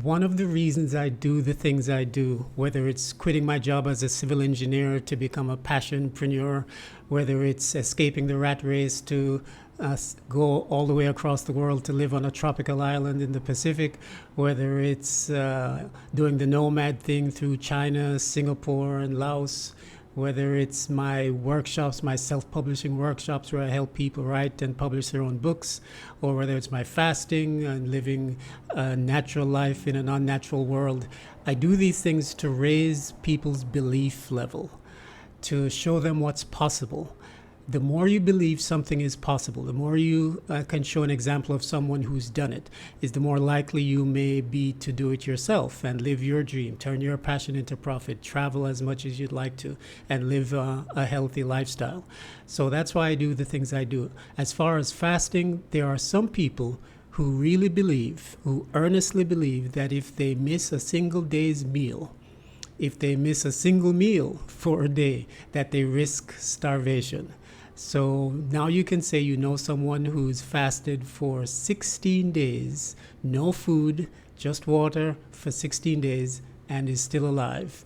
One of the reasons I do the things I do, whether it's quitting my job as a civil engineer to become a passionpreneur, whether it's escaping the rat race to go all the way across the world to live on a tropical island in the Pacific, whether it's doing the nomad thing through China, Singapore, and Laos, whether it's my workshops, my self-publishing workshops where I help people write and publish their own books, or whether it's my fasting and living a natural life in an unnatural world. I do these things to raise people's belief level, to show them what's possible. The more you believe something is possible, the more you can show an example of someone who's done it, is the more likely you may be to do it yourself and live your dream, turn your passion into profit, travel as much as you'd like to, and live a healthy lifestyle. So that's why I do the things I do. As far as fasting, there are some people who really believe, who earnestly believe that if they miss a single day's meal, if they miss a single meal for a day, that they risk starvation. So now you can say you know someone who's fasted for 16 days, no food, just water for 16 days, and is still alive.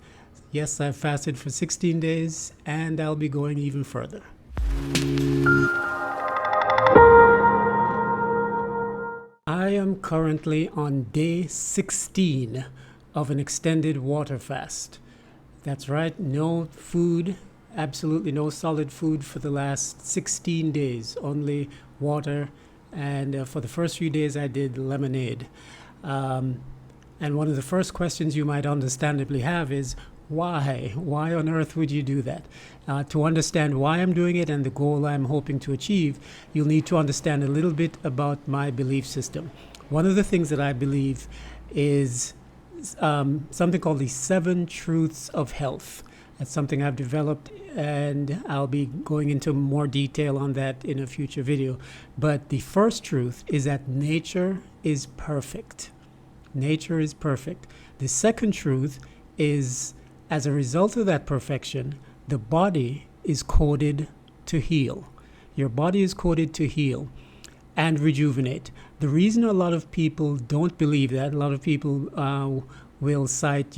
Yes, I've fasted for 16 days, and I'll be going even further. I am currently on day 16 of an extended water fast. That's right, no food, absolutely no solid food for the last 16 days, only water. And for the first few days I did lemonade. And one of the first questions you might understandably have is, why? Why on earth would you do that? To understand why I'm doing it and the goal I'm hoping to achieve, you'll need to understand a little bit about my belief system. One of the things that I believe is something called the 7 Truths of Health. That's something I've developed, and I'll be going into more detail on that in a future video. But the first truth is that nature is perfect. Nature is perfect. The second truth is, as a result of that perfection, the body is coded to heal. Your body is coded to heal and rejuvenate. The reason a lot of people don't believe that, a lot of people will cite,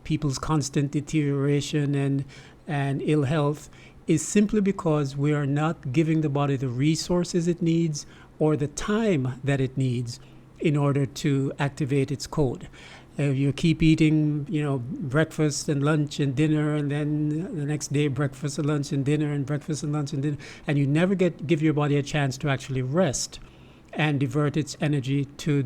people's constant deterioration and ill health, is simply because we are not giving the body the resources it needs or the time that it needs in order to activate its code. You keep eating, breakfast and lunch and dinner, and then the next day breakfast and lunch and dinner and breakfast and lunch and dinner, and you never give your body a chance to actually rest and divert its energy to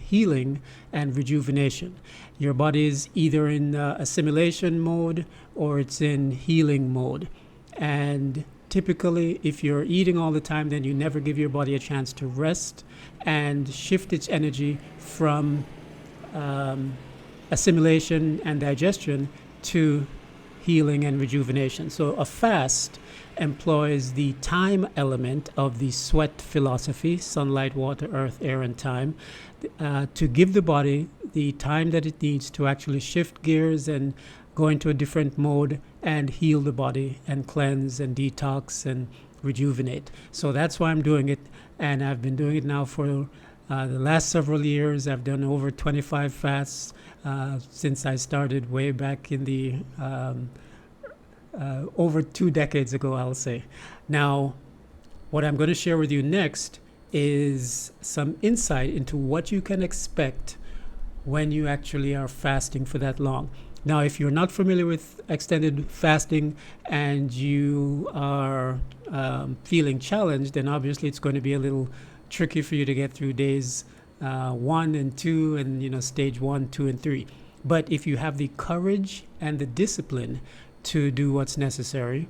healing and rejuvenation. Your body is either in assimilation mode or it's in healing mode. And typically, if you're eating all the time, then you never give your body a chance to rest and shift its energy from assimilation and digestion to healing and rejuvenation. So a fast employs the time element of the sweat philosophy, sunlight, water, earth, air, and time, to give the body the time that it needs to actually shift gears and go into a different mode and heal the body and cleanse and detox and rejuvenate. So that's why I'm doing it, and I've been doing it now for the last several years. I've done over 25 fasts since I started way back in the over 2 decades ago, I'll say. Now, what I'm going to share with you next is some insight into what you can expect when you actually are fasting for that long. Now, if you're not familiar with extended fasting and you are feeling challenged, then obviously it's going to be a little tricky for you to get through days 1 and 2 and stage 1, 2, and 3. But if you have the courage and the discipline to do what's necessary,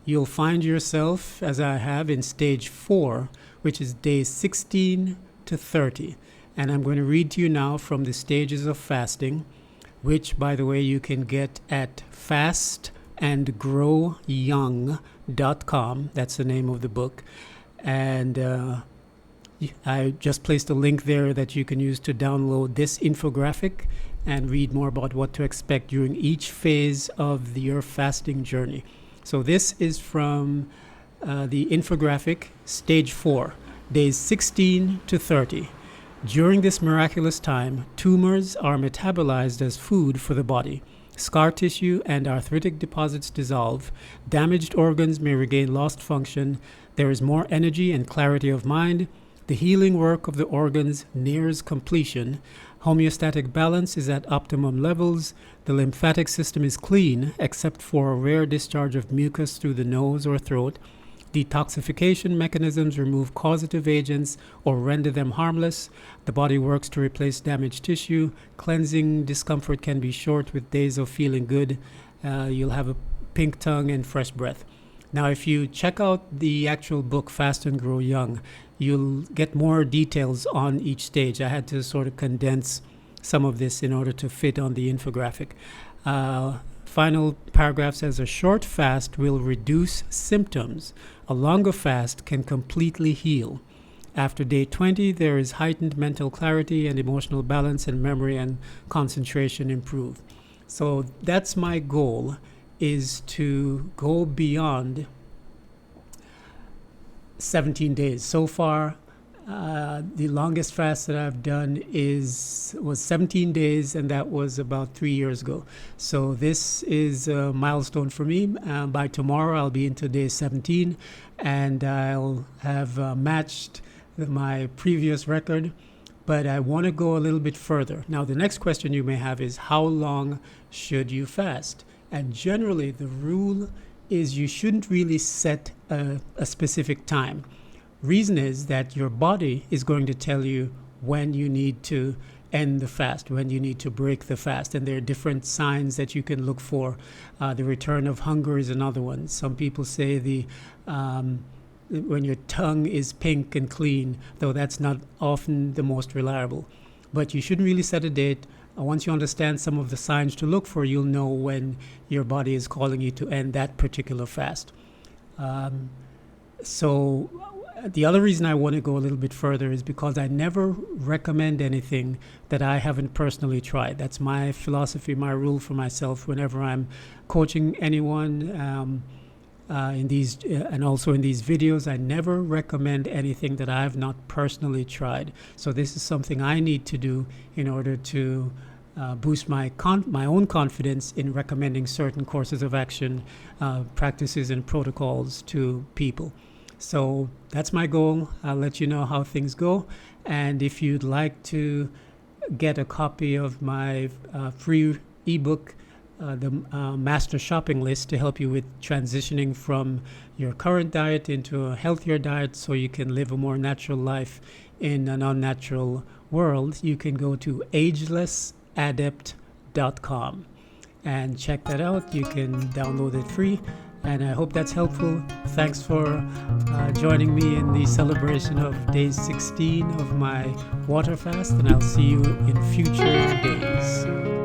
you'll find yourself, as I have, in stage 4, which is days 16 to 30. And I'm going to read to you now from the stages of fasting, which, by the way, you can get at fastandgrowyoung.com. That's the name of the book. And I just placed a link there that you can use to download this infographic and read more about what to expect during each phase of your fasting journey. So this is from the infographic, stage 4, days 16 to 30. During this miraculous time, tumors are metabolized as food for the body. Scar tissue and arthritic deposits dissolve. Damaged organs may regain lost function. There is more energy and clarity of mind. The healing work of the organs nears completion. Homeostatic balance is at optimum levels. The lymphatic system is clean, except for a rare discharge of mucus through the nose or throat. Detoxification mechanisms remove causative agents or render them harmless. The body works to replace damaged tissue. Cleansing discomfort can be short with days of feeling good. You'll have a pink tongue and fresh breath. Now, if you check out the actual book, Fast and Grow Young, you'll get more details on each stage. I had to sort of condense some of this in order to fit on the infographic. Final paragraph says, a short fast will reduce symptoms. A longer fast can completely heal. After day 20, there is heightened mental clarity and emotional balance, and memory and concentration improve. So that's my goal, is to go beyond 17 days. So far, the longest fast that I've done was 17 days, and that was about 3 years ago. So this is a milestone for me. By tomorrow, I'll be into day 17, and I'll have matched my previous record. But I want to go a little bit further. Now, the next question you may have is, how long should you fast? And generally, the rule is you shouldn't really set a specific time. Reason is that your body is going to tell you when you need to end the fast, when you need to break the fast. And there are different signs that you can look for. The return of hunger is another one. Some people say when your tongue is pink and clean, though that's not often the most reliable. But you shouldn't really set a date. Once you understand some of the signs to look for, you'll know when your body is calling you to end that particular fast. So the other reason I want to go a little bit further is because I never recommend anything that I haven't personally tried. That's my philosophy, my rule for myself whenever I'm coaching anyone in these and also in these videos. I never recommend anything that I have not personally tried. So this is something I need to do in order to boost my own confidence in recommending certain courses of action, practices, and protocols to people. So that's my goal. I'll let you know how things go. And if you'd like to get a copy of my free ebook, the Master Shopping List, to help you with transitioning from your current diet into a healthier diet so you can live a more natural life in an unnatural world, you can go to AgelessAdept.com and check that out. You can download it free. And I hope that's helpful. Thanks for joining me in the celebration of day 16 of my water fast, and I'll see you in future days.